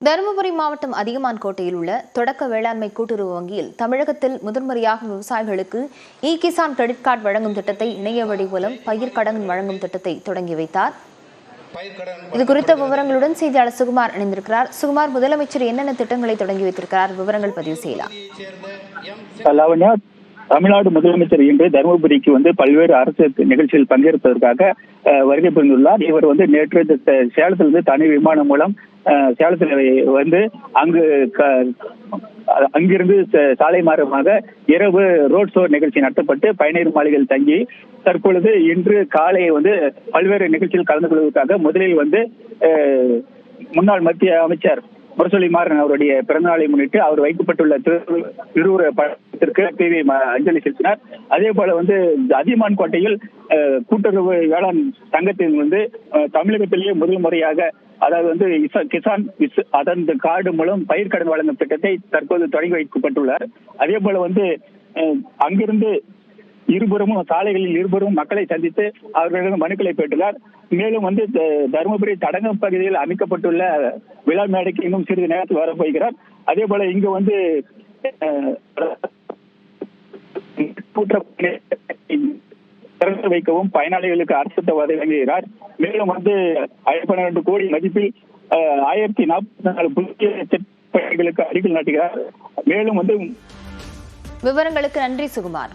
தருமபுரி மாவட்டம் அதியமான் கோட்டையில் உள்ள தொடக்க வேளாண்மை கூட்டுறவு வங்கியில் தமிழகத்தில் முதன்முறையாக விவசாயிகளுக்கு கிசான் கிரெடிட் கார்டு வழங்கும் திட்டத்தை இணைய வழி மூலம் பயிர் கடன் வழங்கும் திட்டத்தை தொடங்கி வைத்தார். இதுகுறித்த விவரங்களுடன் செய்தியாளர் சுகுமார் இணைந்திருக்கிறார். சுகுமார், முதலமைச்சர் என்னென்ன திட்டங்களை தொடங்கி வைத்திருக்கிறார்? விவரங்கள் பதிவு செய்யலாம். தமிழ்நாடு முதலமைச்சர் இன்று தருமபுரிக்கு பல்வேறு அரசு நிகழ்ச்சியில் பங்கேற்பதற்காக வருகை புரிந்துள்ளார். இவர் நேற்று சேலத்திலிருந்து தனி விமானம் மூலம் சேலத்தில் அங்கிருந்து சாலை மார்க்கமாக இரவு ரோட் ஷோ நிகழ்ச்சி நடத்தப்பட்டு பயணியர் மாளிகையில் தங்கி தற்பொழுது இன்று காலை பல்வேறு நிகழ்ச்சியில் கலந்து கொள்வதற்காக முதலில் முன்னாள் மத்திய அமைச்சர் முரசொலி மாறன் அவருடைய பிறந்தநாளை முன்னிட்டு அவர் வைக்கப்பட்டுள்ள திருவுருவ படத்திற்கு அஞ்சலி செலுத்தினார். அதே போல அதியமான் கோட்டையில் கூட்டுறவு வேளாண் சங்கத்தின் தமிழகத்திலேயே முதல் முறையாக அதாவது கிசான் அதன் கார்டு மூலம் பயிர் கடன் வழங்கும் திட்டத்தை தற்போது தொடங்கி வைக்கப்பட்டுள்ளார். அதே போல அங்கிருந்து இருபுறமும் சாலைகளில் இருபுறமும் மக்களை சந்தித்து அவர்களிடம் மனுக்களை பெற்றுள்ளார். மேலும் தருமபுரி தடங்கம் பகுதியில் அமைக்கப்பட்டுள்ள விழா மேடைக்கு இன்னும் சிறிது நேரத்தில் வரப்போகிறார். அதே போல இங்கு திறந்து வைக்கவும் பயனாளிகளுக்கு அரசு வழங்குகிறார். மேலும் 12 கோடி மதிப்பில் 1044 புதிய திட்டங்களுக்கு அடிக்கல் நாட்டுகிறார். மேலும் விவரங்களுக்கு நன்றி சுகுமார்.